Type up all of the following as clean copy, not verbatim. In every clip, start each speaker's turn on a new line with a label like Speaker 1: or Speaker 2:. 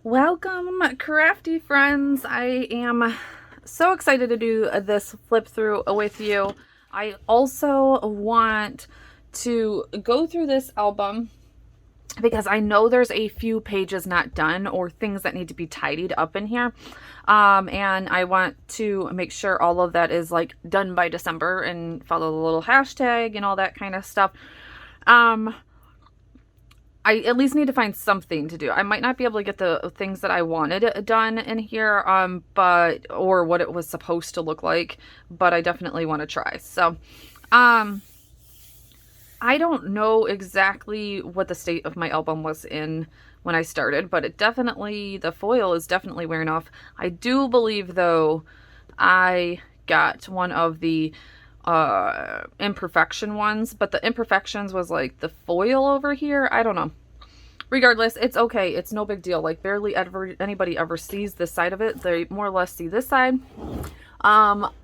Speaker 1: Welcome, crafty friends. I am so excited to do this flip through with you. I also want to go through this album because I know there's a few pages not done or things that need to be tidied up in here. And I want to make sure all of that is like done by December and follow the little hashtag and all that kind of stuff. I at least need to find something to do. I might not be able to get the things that I wanted done in here, or what it was supposed to look like, but I definitely want to try. So, I don't know exactly what the state of my album was in when I started, but the foil is definitely wearing off. I do believe, though, I got one of the imperfection ones, but the imperfections was like the foil over here. I don't know. Regardless, it's okay. It's no big deal. Like barely anybody ever sees this side of it. They more or less see this side.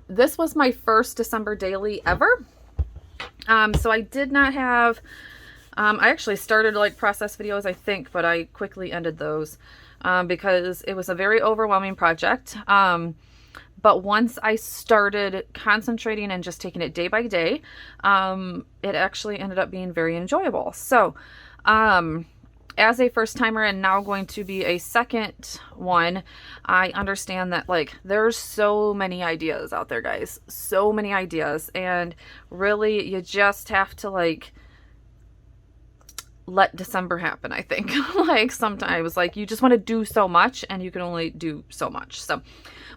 Speaker 1: This was my first December daily ever. So I did not have, I actually started like process videos, I think, but I quickly ended those, because it was a very overwhelming project. But once I started concentrating and just taking it day by day, it actually ended up being very enjoyable. So, as a first timer and now going to be a second one, I understand that like there's so many ideas out there, guys. So many ideas. And really you just have to like let December happen, I think. Like sometimes like you just want to do so much and you can only do so much. So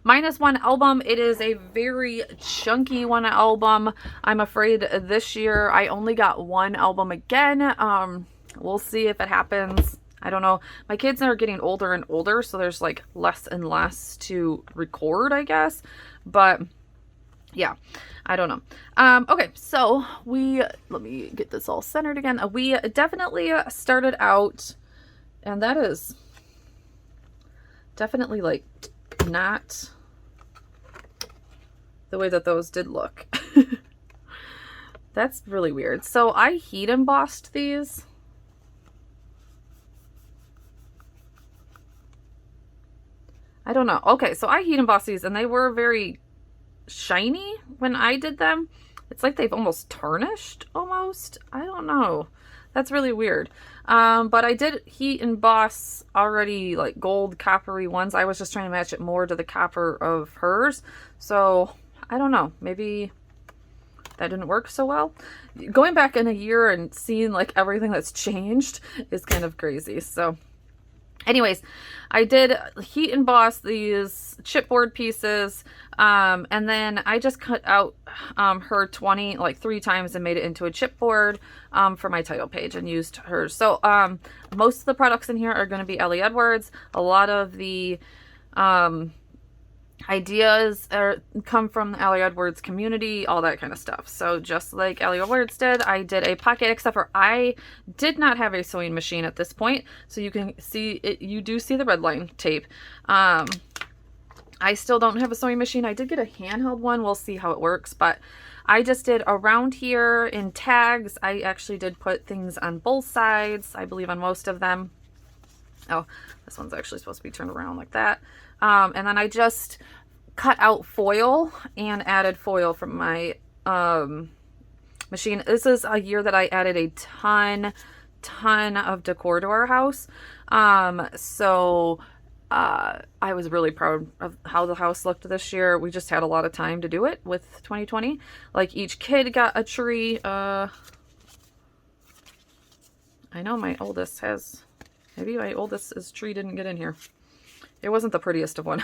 Speaker 1: minus one album. It is a very chunky one album. I'm afraid this year I only got one album again. We'll see if it happens. I don't know. My kids are getting older and older, so there's like less and less to record, I guess. But yeah, I don't know. Okay, so let me get this all centered again. We definitely started out, and that is definitely like not the way that those did look. That's really weird. So I heat embossed these. I don't know. Okay, so I heat embossed these and they were very shiny when I did them. It's like they've almost tarnished almost. I don't know. That's really weird. But I did heat emboss already like gold coppery ones. I was just trying to match it more to the copper of hers. So I don't know. Maybe that didn't work so well. Going back in a year and seeing like everything that's changed is kind of crazy. So anyways, I did heat emboss these chipboard pieces, and then I just cut out her 20 like 3 times and made it into a chipboard for my title page and used hers. So most of the products in here are going to be Ellie Edwards. A lot of the ideas come from the Ellie Edwards community, all that kind of stuff. So just like Ellie Edwards did, I did a pocket, except for I did not have a sewing machine at this point. So you can see it, you do see the red line tape. I still don't have a sewing machine. I did get a handheld one. We'll see how it works, but I just did around here in tags. I actually did put things on both sides, I believe on most of them. Oh, this one's actually supposed to be turned around like that. And then I just cut out foil and added foil from my machine. This is a year that I added a ton of decor to our house. So I was really proud of how the house looked this year. We just had a lot of time to do it with 2020. Like each kid got a tree. I know my oldest has... Maybe my oldest's tree didn't get in here. It wasn't the prettiest of one,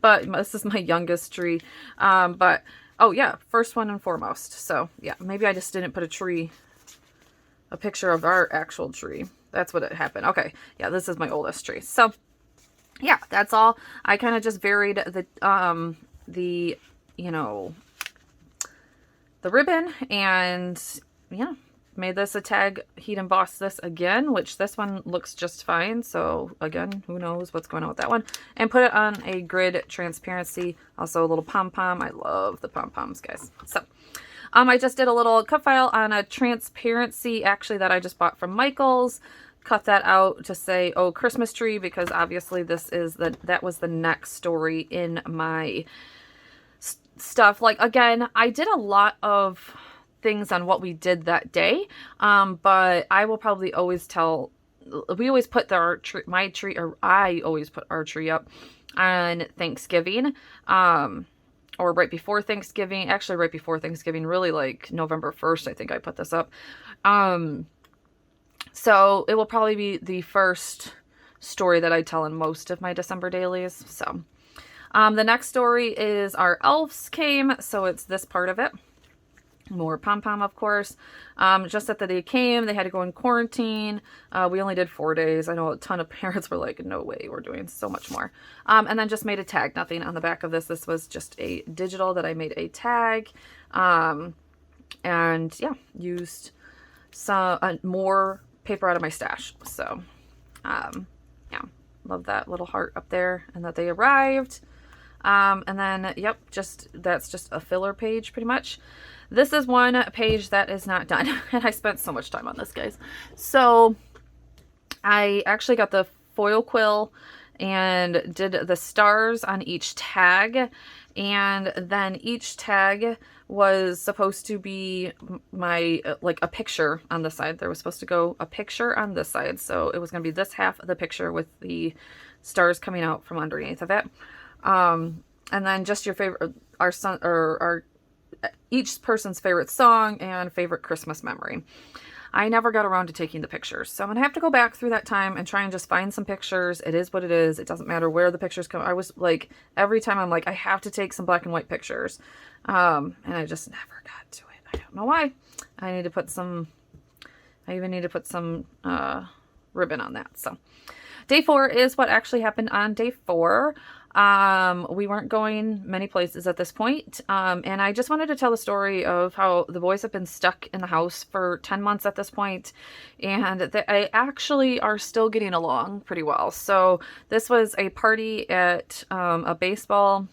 Speaker 1: but this is my youngest tree. But, oh yeah, first one and foremost. So yeah, maybe I just didn't put a picture of our actual tree. That's what it happened. Okay, yeah, this is my oldest tree. So yeah, that's all. I kind of just varied the ribbon and yeah. Made this a tag, heat emboss this again, which this one looks just fine. So again, who knows what's going on with that one. And put it on a grid transparency. Also a little pom-pom. I love the pom-poms, guys. So I just did a little cut file on a transparency actually that I just bought from Michael's. cut that out to say, oh, Christmas tree, because obviously that was the next story in my stuff. Like, again, I did a lot of things on what we did that day, but I will probably always tell, we always put my tree, or I always put our tree up on Thanksgiving, or right before Thanksgiving, actually right before Thanksgiving, really like November 1st, I think I put this up. So it will probably be the first story that I tell in most of my December dailies. So, the next story is our elves came. So it's this part of it. More pom-pom, of course. Just that they came, they had to go in quarantine. We only did 4 days. I know a ton of parents were like, no way, we're doing so much more. And then just made a tag, nothing on the back of this. This was just a digital that I made a tag. And yeah, used some more paper out of my stash. So, yeah, love that little heart up there and that they arrived. And then, yep, that's just a filler page pretty much. This is one page that is not done. And I spent so much time on this, guys. So I actually got the foil quill and did the stars on each tag. And then each tag was supposed to be my, like a picture on the side. There was supposed to go a picture on this side. So it was going to be this half of the picture with the stars coming out from underneath of it. And then just your favorite, our each person's favorite song and favorite Christmas memory. I never got around to taking the pictures, so I'm gonna have to go back through that time and try and just find some pictures. It is what it is. It doesn't matter where the pictures come. I was like, every time I'm like, I have to take some black and white pictures, and I just never got to it. I don't know why. I need to put some. I even need to put some ribbon on that. So, day 4 is what actually happened on day 4. We weren't going many places at this point. And I just wanted to tell the story of how the boys have been stuck in the house for 10 months at this point, and they actually are still getting along pretty well. So this was a party at, a baseball,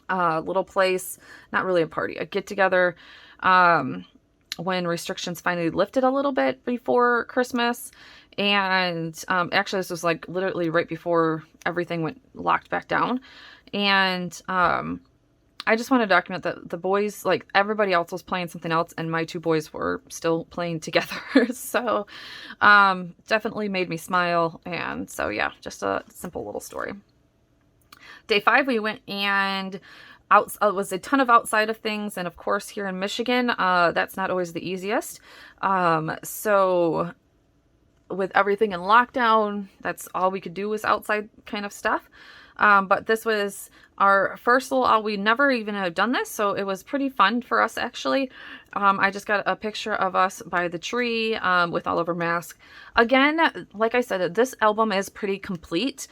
Speaker 1: little place, not really a party, a get together, when restrictions finally lifted a little bit before Christmas. And actually this was like literally right before everything went locked back down. And I just want to document that the boys, like everybody else was playing something else and my 2 boys were still playing together. So definitely made me smile. And so yeah, just a simple little story. Day 5 we went and was a ton of outside of things, and of course here in Michigan that's not always the easiest. So with everything in lockdown, that's all we could do was outside kind of stuff. But this was our first little, we never even have done this, so it was pretty fun for us actually. I just got a picture of us by the tree with all of our masks. Again, like I said, this album is pretty complete.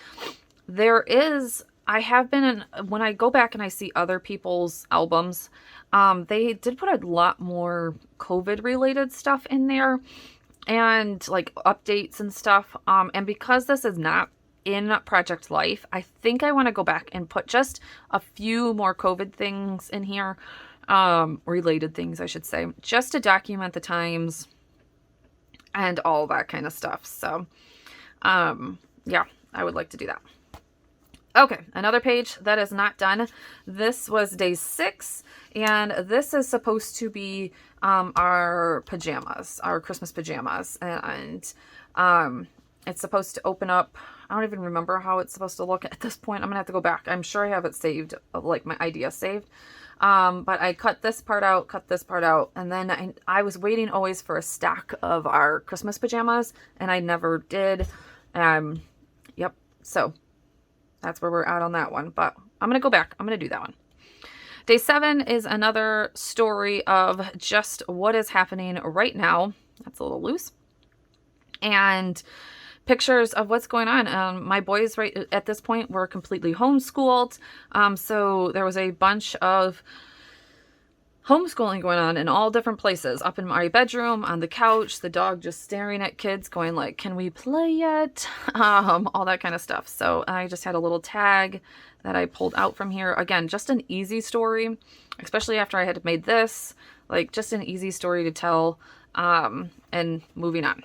Speaker 1: I have been when I go back and I see other people's albums, they did put a lot more COVID related stuff in there and like updates and stuff. And because this is not in Project Life, I think I want to go back and put just a few more COVID things in here, related things, I should say, just to document the times and all that kind of stuff. So, yeah, I would like to do that. Okay, another page that is not done. This was day 6, and this is supposed to be our pajamas, our Christmas pajamas, and it's supposed to open up. I don't even remember how it's supposed to look at this point. I'm gonna have to go back. I'm sure I have it saved, like my idea saved. But I cut this part out, and then I was waiting always for a stack of our Christmas pajamas, and I never did. Yep, so that's where we're at on that one, but I'm going to go back. I'm going to do that one. Day 7 is another story of just what is happening right now. That's a little loose. And pictures of what's going on. My boys right at this point were completely homeschooled. So there was a bunch of homeschooling going on in all different places, up in my bedroom, on the couch, the dog just staring at kids going like, can we play yet? All that kind of stuff. So I just had a little tag that I pulled out from here. Again, just an easy story, especially after I had made this, like just an easy story to tell, and moving on.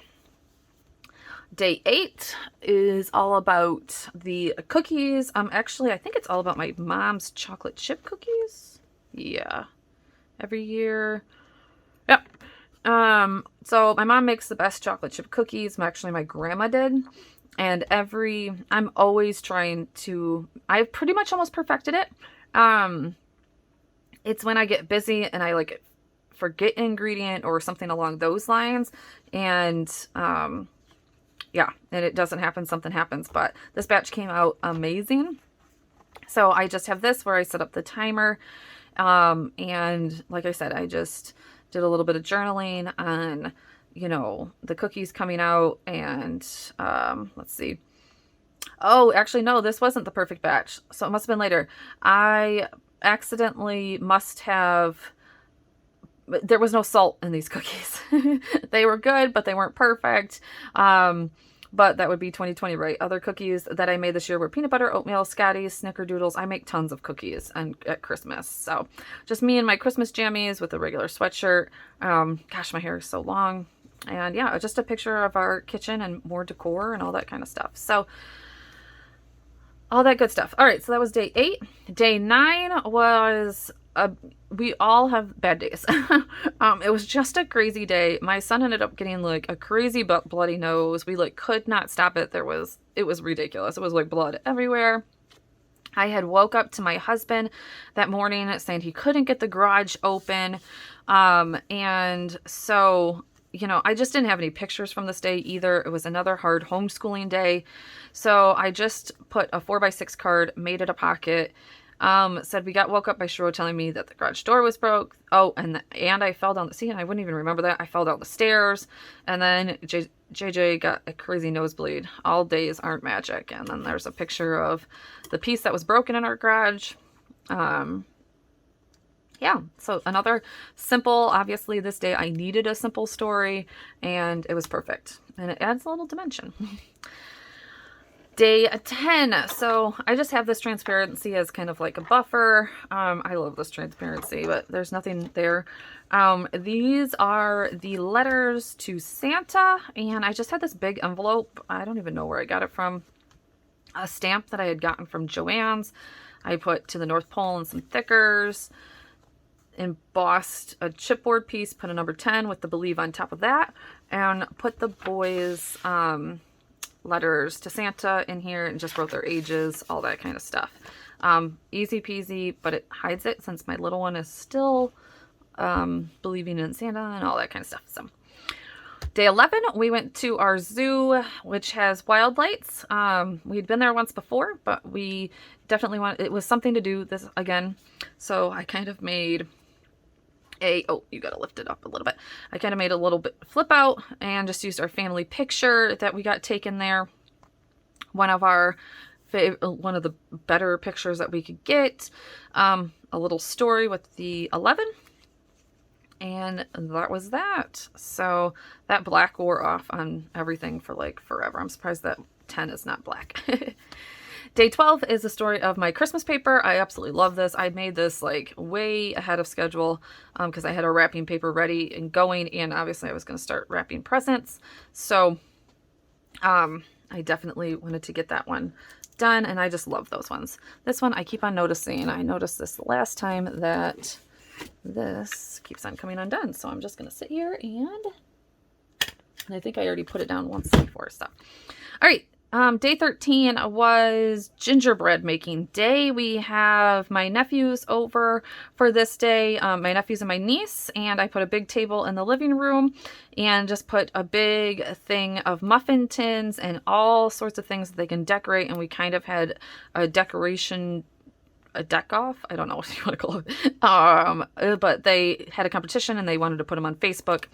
Speaker 1: Day 8 is all about the cookies. Actually, I think it's all about my mom's chocolate chip cookies. Yeah. Every year. Yep. So my mom makes the best chocolate chip cookies. Actually, my grandma did. And I'm always trying to, I've pretty much almost perfected it. It's when I get busy and I like forget an ingredient or something along those lines. And, yeah, and it doesn't happen, something happens. But this batch came out amazing. So I just have this where I set up the timer. And like I said, I just did a little bit of journaling on, you know, the cookies coming out. And let's see. Oh, actually, no, this wasn't the perfect batch. So it must have been later. I accidentally must have, there was no salt in these cookies. They were good, but they weren't perfect. But that would be 2020, right? Other cookies that I made this year were peanut butter, oatmeal, Scotties, snickerdoodles. I make tons of cookies at Christmas. So just me and my Christmas jammies with a regular sweatshirt. Gosh, my hair is so long. And yeah, just a picture of our kitchen and more decor and all that kind of stuff. So all that good stuff. All right, so that was day 8. Day 9 was, we all have bad days. It was just a crazy day. My son ended up getting like a crazy bloody nose. We like could not stop it. It was ridiculous. It was like blood everywhere. I had woke up to my husband that morning saying he couldn't get the garage open. And so, you know, I just didn't have any pictures from this day either. It was another hard homeschooling day. So I just put a 4x6 card, made it a pocket, said we got woke up by Shiro telling me that the garage door was broke. Oh, and I fell down the seat, and I wouldn't even remember that. I fell down the stairs, and then JJ got a crazy nosebleed. All days aren't magic. And then there's a picture of the piece that was broken in our garage. Yeah, so another simple, obviously this day I needed a simple story, and it was perfect. And it adds a little dimension. Day 10. So I just have this transparency as kind of like a buffer. I love this transparency, but there's nothing there. These are the letters to Santa, and I just had this big envelope. I don't even know where I got it from. A stamp that I had gotten from Joann's. I put to the North Pole and some thickers. Embossed a chipboard piece, put a number 10 with the Believe on top of that, and put the boys' letters to Santa in here and just wrote their ages, all that kind of stuff. Easy peasy, but it hides it since my little one is still believing in Santa and all that kind of stuff. So day 11, we went to our zoo, which has wild lights. We'd been there once before, but we definitely it was something to do this again. So I kind of made oh, you got to lift it up a little bit. I kind of made a little bit flip out and just used our family picture that we got taken there. One of the better pictures that we could get. A little story with the 11. And that was that. So that black wore off on everything for like forever. I'm surprised that 10 is not black. Day 12 is the story of my Christmas paper. I absolutely love this. I made this like way ahead of schedule because I had a wrapping paper ready and going, and obviously I was going to start wrapping presents. So I definitely wanted to get that one done, and I just love those ones. This one I keep on noticing. I noticed this the last time that this keeps on coming undone. So I'm just going to sit here and I think I already put it down once before stuff. All right. Day 13 was gingerbread making day. We have my nephews over for this day, my nephews and my niece, and I put a big table in the living room and just put a big thing of muffin tins and all sorts of things that they can decorate. And we kind of had a deck off. I don't know what you want to call it. But they had a competition and they wanted to put them on Facebook.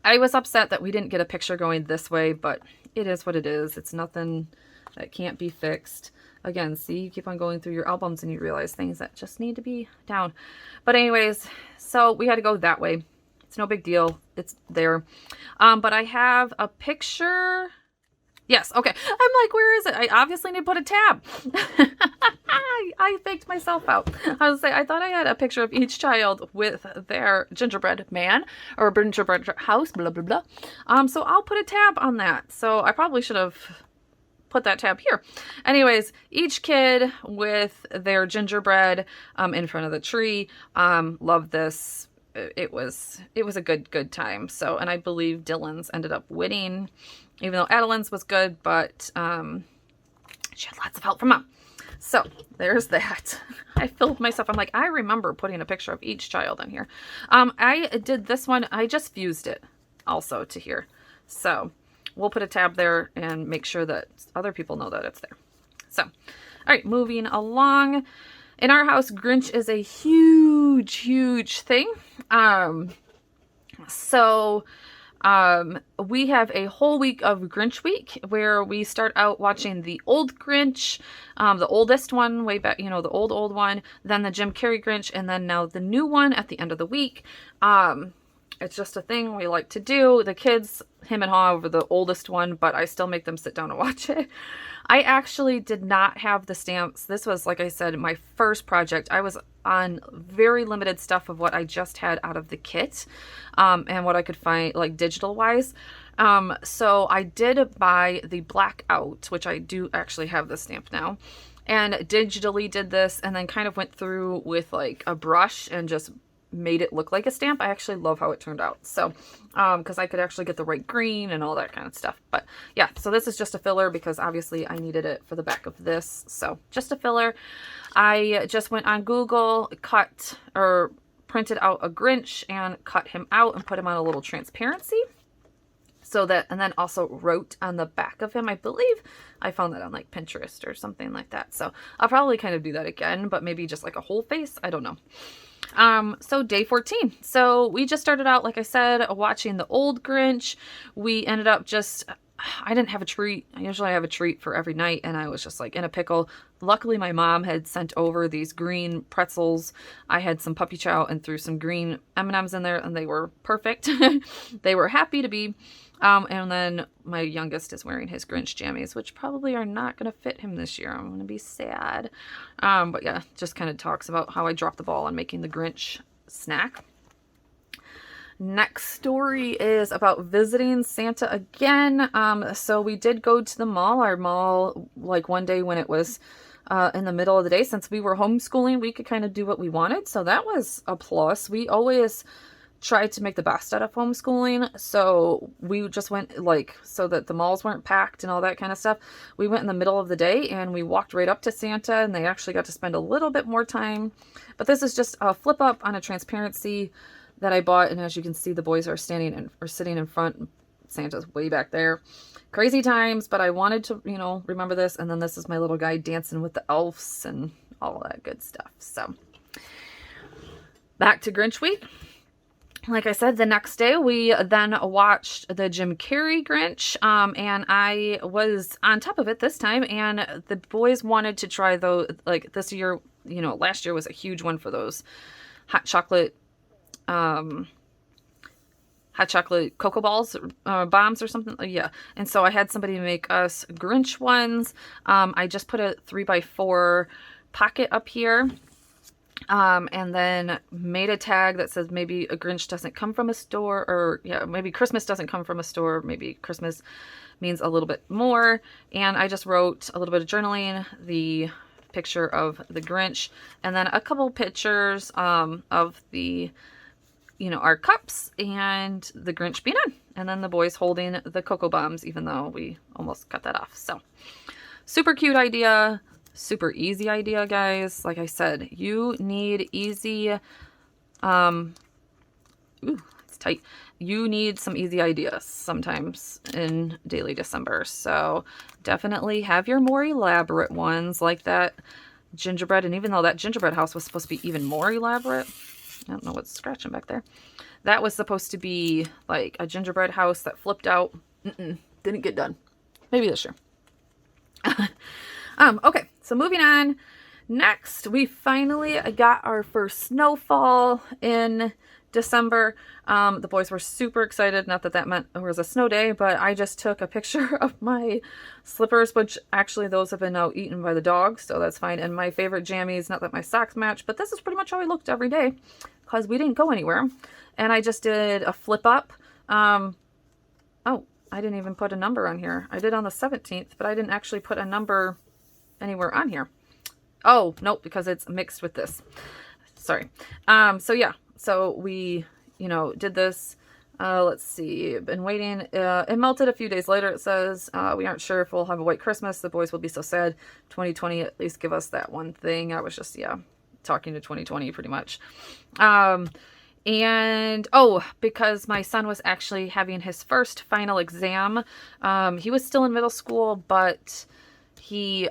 Speaker 1: I was upset that we didn't get a picture going this way, but it is what it is. It's nothing that can't be fixed. Again, see, you keep on going through your albums and you realize things that just need to be down. But anyways, so we had to go that way. It's no big deal. It's there. But I have a picture. Yes, okay. I'm like, where is it? I obviously need to put a tab. I faked myself out. I was say I thought I had a picture of each child with their gingerbread man or gingerbread house, blah blah blah. So I'll put a tab on that. So I probably should have put that tab here. Anyways, each kid with their gingerbread in front of the tree. Loved this. It was a good time. So, and I believe Dylan's ended up winning, even though Adeline's was good, but she had lots of help from Mom. So there's that. I filled myself. I'm like, I remember putting a picture of each child in here. I did this one. I just fused it also to here. So we'll put a tab there and make sure that other people know that it's there. So, all right, moving along. In our house, Grinch is a huge thing. We have a whole week of Grinch week where we start out watching the old Grinch, the oldest one way back, the old one, then the Jim Carrey Grinch, and then now the new one at the end of the week. It's just a thing we like to do. The kids him and haw over the oldest one, but I still make them sit down and watch it. I actually did not have the stamps. This was, like I said, my first project. I was on very limited stuff of what I just had out of the kit, and what I could find like digital wise. So I did buy the blackout, which I do actually have the stamp now, and digitally did this and then kind of went through with like a brush and just made it look like a stamp. I actually love how it turned out. So, because I could actually get the right green and all that kind of stuff. But yeah, so this is just a filler because obviously I needed it for the back of this. So just a filler. I just went on Google, cut or printed out a Grinch and cut him out and put him on a little transparency. So that, and then also wrote on the back of him. I believe I found that on like Pinterest or something like that. So I'll probably kind of do that again, but maybe just like a whole face. I don't know. So day 14. So we just started out, like I said, watching the old Grinch. We ended up I didn't have a treat. Usually I have a treat for every night, and I was just like in a pickle. Luckily, my mom had sent over these green pretzels. I had some puppy chow and threw some green M&Ms in there, and they were perfect. They were happy to be. And then my youngest is wearing his Grinch jammies, which probably are not going to fit him this year. I'm going to be sad. But yeah, just kind of talks about how I dropped the ball on making the Grinch snack. Next story is about visiting Santa again. So we did go to the mall. Our mall, like one day when it was in the middle of the day, since we were homeschooling, we could kind of do what we wanted. So that was a plus. We always tried to make the best out of homeschooling. So we just went so that the malls weren't packed and all that kind of stuff. We went in the middle of the day and we walked right up to Santa, and they actually got to spend a little bit more time. But this is just a flip up on a transparency that I bought. And as you can see, the boys are sitting in front. Santa's way back there. Crazy times, but I wanted to, remember this. And then this is my little guy dancing with the elves and all that good stuff. So back to Grinch week. Like I said, the next day we then watched the Jim Carrey Grinch, and I was on top of it this time, and the boys wanted to try those, like this year, last year was a huge one for those hot chocolate cocoa balls, bombs or something. Yeah. And so I had somebody make us Grinch ones. I just put a 3x4 pocket up here. And then made a tag that says maybe a Grinch doesn't come from a store, or maybe Christmas doesn't come from a store. Maybe Christmas means a little bit more. And I just wrote a little bit of journaling, the picture of the Grinch, and then a couple pictures, of the, our cups and the Grinch being on, and then the boys holding the cocoa bombs, even though we almost cut that off. So super cute idea. Super easy idea, guys. Like I said, you need easy, ooh, it's tight. You need some easy ideas sometimes in daily December. So definitely have your more elaborate ones like that gingerbread. And even though that gingerbread house was supposed to be even more elaborate, I don't know what's scratching back there. That was supposed to be like a gingerbread house that flipped out. Didn't get done. Maybe this year. Okay, so moving on. Next, we finally got our first snowfall in December. The boys were super excited. Not that that meant it was a snow day, but I just took a picture of my slippers, which actually those have been now eaten by the dogs, so that's fine. And my favorite jammies, not that my socks match, but this is pretty much how I looked every day because we didn't go anywhere. And I just did a flip up. Oh, I didn't even put a number on here. I did on the 17th, but I didn't actually put a number anywhere on here. Oh, nope, because it's mixed with this. Sorry. So yeah. So we, did this, let's see, been waiting. It melted a few days later. It says, we aren't sure if we'll have a white Christmas. The boys will be so sad. 2020, at least give us that one thing. I was just, talking to 2020 pretty much. And, because my son was actually having his first final exam. He was still in middle school, but he,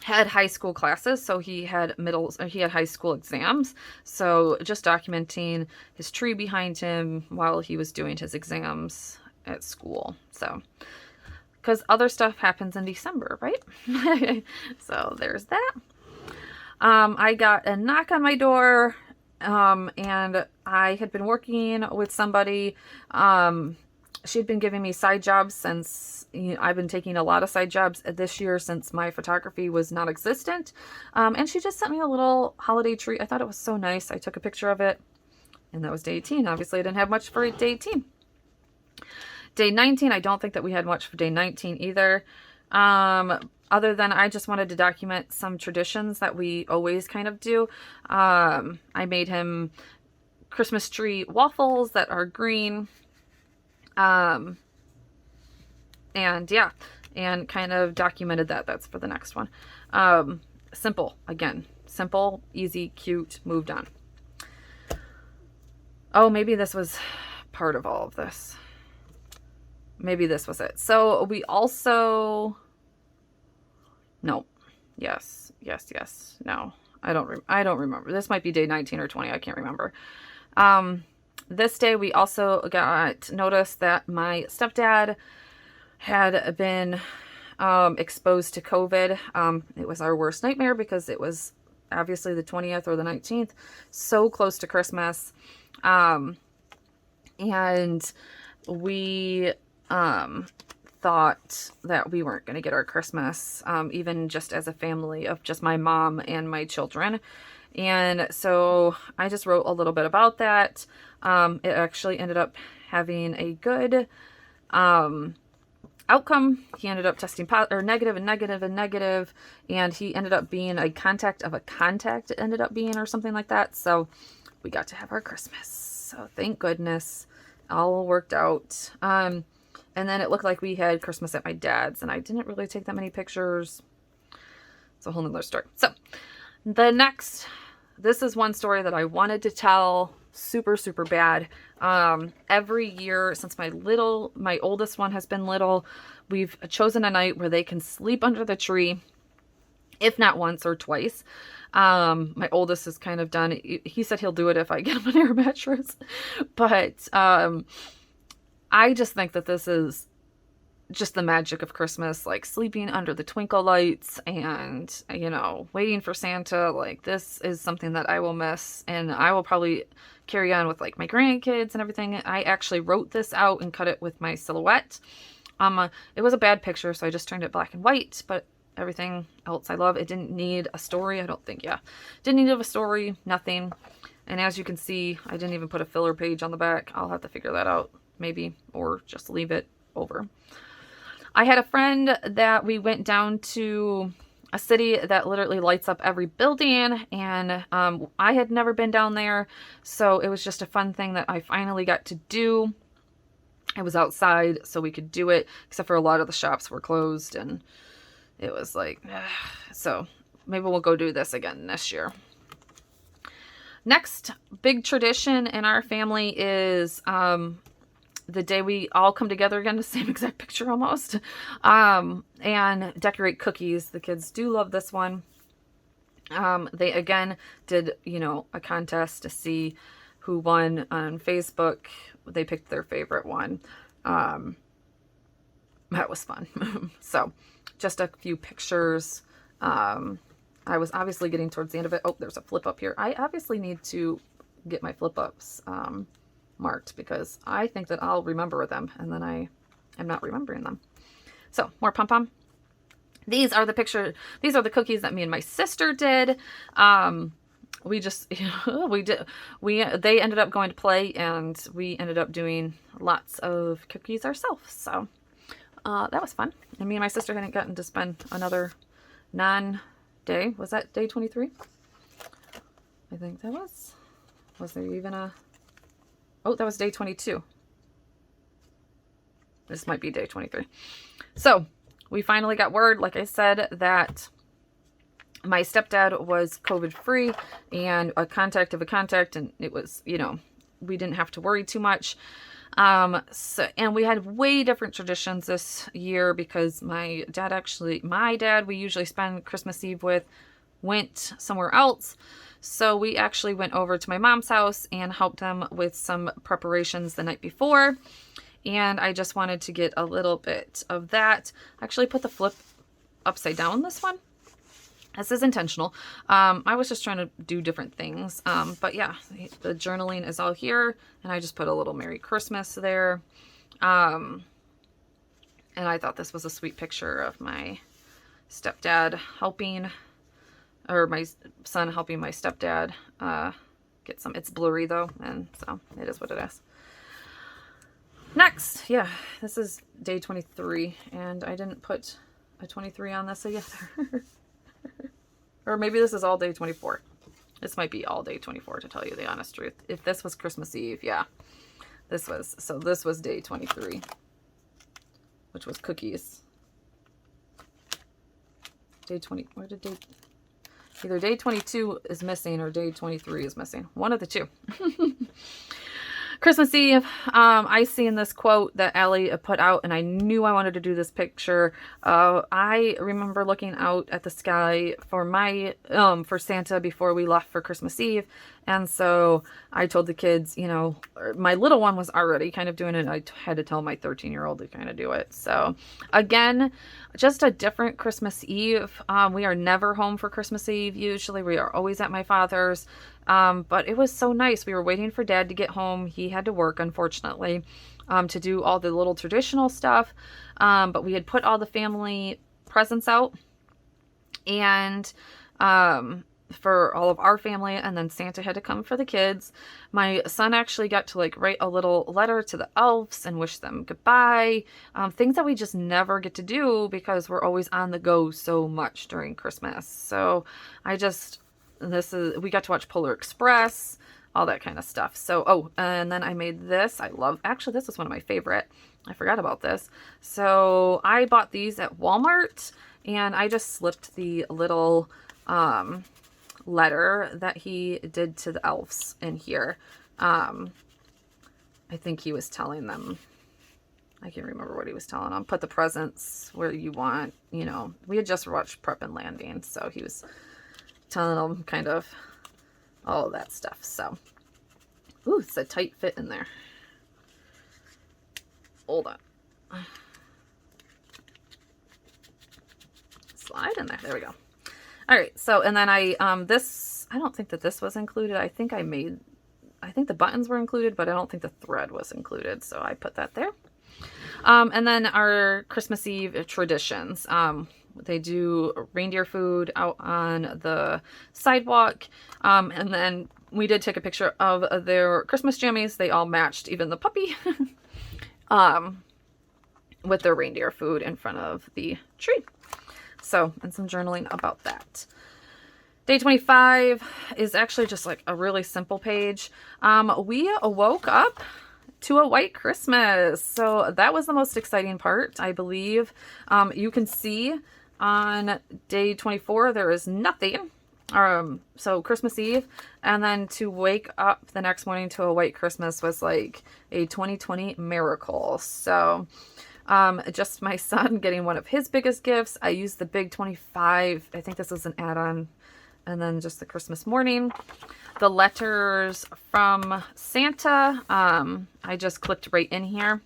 Speaker 1: had high school classes, so he had high school exams. So just documenting his tree behind him while he was doing his exams at school. So, because other stuff happens in December, right? So there's that. I got a knock on my door, and I had been working with somebody. She'd been giving me side jobs since I've been taking a lot of side jobs this year since my photography was non-existent. And she just sent me a little holiday tree. I thought it was so nice. I took a picture of it, and that was day 18. Obviously, I didn't have much for day 18. Day 19, I don't think that we had much for day 19 either. Other than I just wanted to document some traditions that we always kind of do. I made him Christmas tree waffles that are green. And yeah, and kind of documented that. That's for the next one. Simple, again, simple, easy, cute, moved on. Oh, maybe this was part of all of this. Maybe this was it. So we also, no, yes, no, I don't remember. This might be day 19 or 20. I can't remember. This day we also got notice that my stepdad had been exposed to COVID. It was our worst nightmare because it was obviously the 20th or the 19th, so close to Christmas. And we thought that we weren't going to get our Christmas, even just as a family of just my mom and my children. And so I just wrote a little bit about that. It actually ended up having a good outcome. He ended up testing negative, and he ended up being a contact of a contact, it ended up being, or something like that. So we got to have our Christmas. So thank goodness, all worked out. And then it looked like we had Christmas at my dad's, and I didn't really take that many pictures. It's a whole nother story. So this is one story that I wanted to tell super, super bad. Every year since my oldest one has been little, we've chosen a night where they can sleep under the tree, if not once or twice. My oldest is kind of done. He said he'll do it if I get him an air mattress. But I just think that this is just the magic of Christmas, like sleeping under the twinkle lights and, waiting for Santa. Like, this is something that I will miss, and I will probably carry on with like my grandkids and everything. I actually wrote this out and cut it with my silhouette. It was a bad picture, so I just turned it black and white, but everything else I love. It didn't need a story, I don't think. Didn't need a story, nothing. And as you can see, I didn't even put a filler page on the back. I'll have to figure that out, maybe, or just leave it over. I had a friend that we went down to a city that literally lights up every building, and I had never been down there, so it was just a fun thing that I finally got to do. It was outside, so we could do it, except for a lot of the shops were closed, and it was like, so maybe we'll go do this again this year. Next big tradition in our family is the day we all come together again, the same exact picture almost, and decorate cookies. The kids do love this one. They again did, a contest to see who won on Facebook. They picked their favorite one. That was fun. So just a few pictures. I was obviously getting towards the end of it. Oh, there's a flip up here. I obviously need to get my flip ups marked, because I think that I'll remember them and then I am not remembering them. So more pom pom. These are the cookies that me and my sister did. We just, they ended up going to play and we ended up doing lots of cookies ourselves. So, that was fun. And me and my sister hadn't gotten to spend another day. Was that day 23? I think that was. Was there even oh, that was day 22. This might be day 23. So we finally got word, like I said, that my stepdad was COVID free and a contact of a contact. And it was, we didn't have to worry too much. And we had way different traditions this year because my dad, we usually spend Christmas Eve with, went somewhere else. So we actually went over to my mom's house and helped them with some preparations the night before. And I just wanted to get a little bit of that. I actually put the flip upside down this one. This is intentional. I was just trying to do different things. But yeah, the journaling is all here. And I just put a little Merry Christmas there. And I thought this was a sweet picture of my stepdad helping, or my son helping my stepdad get some. It's blurry though, and so it is what it is. Next, yeah, this is day 23, and I didn't put a 23 on this either. Or maybe this is all day 24. This might be all day 24, to tell you the honest truth. If this was Christmas Eve, yeah. This was day 23, which was cookies. Day 20, either day 22 is missing or day 23 is missing. One of the two. Christmas Eve, I seen this quote that Allie put out, and I knew I wanted to do this picture. I remember looking out at the sky for for Santa before we left for Christmas Eve. And so I told the kids, my little one was already kind of doing it. I had to tell my 13-year-old to kind of do it. So again, just a different Christmas Eve. We are never home for Christmas Eve. Usually we are always at my father's. But it was so nice. We were waiting for Dad to get home. He had to work, unfortunately, to do all the little traditional stuff. But we had put all the family presents out, and for all of our family, and then Santa had to come for the kids. My son actually got to write a little letter to the elves and wish them goodbye. Things that we just never get to do because we're always on the go so much during Christmas. So we got to watch Polar Express, all that kind of stuff. So, and then I made this. Actually, this is one of my favorite. I forgot about this. So I bought these at Walmart, and I just slipped the little, letter that he did to the elves in here. I think he was telling them, I can't remember what he was telling them. Put the presents where you want, we had just watched Prep and Landing. So he was telling them kind of all of that stuff. So, ooh, it's a tight fit in there. Hold on. Slide in there. There we go. All right. So, and then I don't think that this was included. I think the buttons were included, but I don't think the thread was included. So I put that there. And then our Christmas Eve traditions. They do reindeer food out on the sidewalk. And then we did take a picture of their Christmas jammies. They all matched, even the puppy, with their reindeer food in front of the tree. So, and some journaling about that. Day 25 is actually just a really simple page. We woke up to a white Christmas. So that was the most exciting part, I believe. You can see on day 24, there is nothing. So Christmas Eve, and then to wake up the next morning to a white Christmas was like a 2020 miracle. So, just my son getting one of his biggest gifts. I used the big 25. I think this was an add-on. And then just the Christmas morning. The letters from Santa, I just clipped right in here.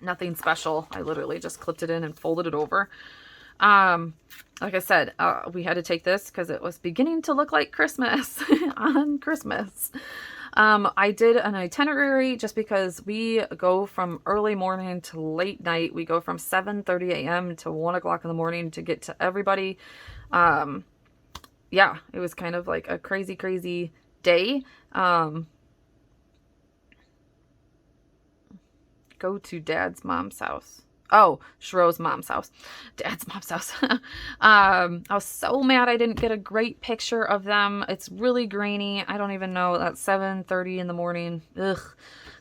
Speaker 1: Nothing special. I literally just clipped it in and folded it over. Like I said, we had to take this because it was beginning to look like Christmas on Christmas. I did an itinerary just because we go from early morning to late night. We go from 7:30 a.m. to 1 o'clock in the morning to get to everybody. Yeah, it was kind of like a crazy, crazy day. Go to Dad's mom's house. Oh, Shro's mom's house. Dad's mom's house. I was so mad I didn't get a great picture of them. It's really grainy. I don't even know. That's 7:30 in the morning. Ugh.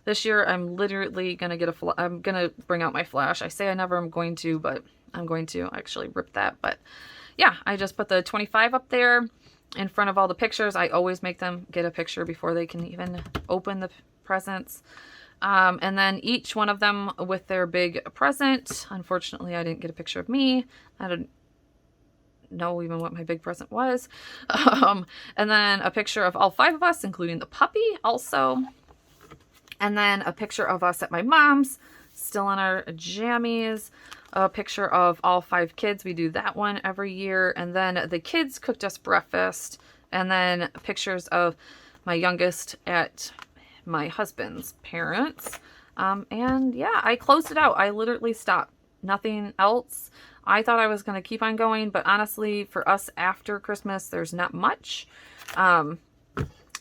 Speaker 1: This year I'm literally gonna get I'm gonna bring out my flash. I say I never am going to, but I'm going to actually rip that. But yeah, I just put the 25 up there in front of all the pictures. I always make them get a picture before they can even open the presents. And then each one of them with their big present. Unfortunately, I didn't get a picture of me. I don't know even what my big present was. And then a picture of all 5 of us, including the puppy also. And then a picture of us at my mom's, still in our jammies. A picture of all 5 kids. We do that one every year. And then the kids cooked us breakfast. And then pictures of my youngest at my husband's parents. And yeah, I closed it out. I literally stopped. Nothing else. I thought I was going to keep on going, but honestly, for us after Christmas, there's not much. And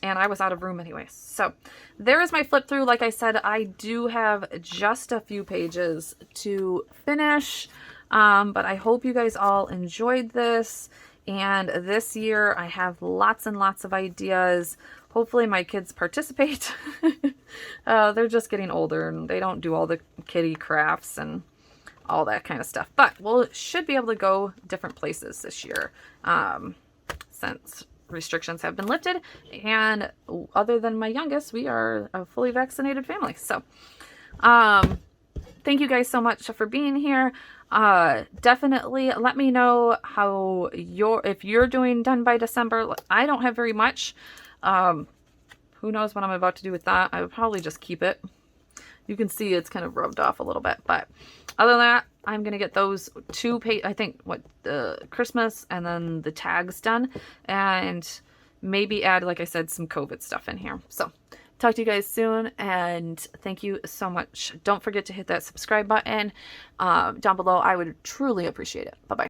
Speaker 1: I was out of room anyway. So there is my flip through. Like I said, I do have just a few pages to finish. But I hope you guys all enjoyed this. And this year I have lots and lots of ideas. Hopefully my kids participate. They're just getting older and they don't do all the kitty crafts and all that kind of stuff. But we'll should be able to go different places this year since restrictions have been lifted. And other than my youngest, we are a fully vaccinated family. So thank you guys so much for being here. Definitely let me know how if you're doing done by December. I don't have very much. Who knows what I'm about to do with that. I would probably just keep it. You can see it's kind of rubbed off a little bit, but other than that, I'm going to get those 2 I think the Christmas and then the tags done, and maybe add, like I said, some COVID stuff in here. So talk to you guys soon, and thank you so much. Don't forget to hit that subscribe button down below. I would truly appreciate it. Bye-bye.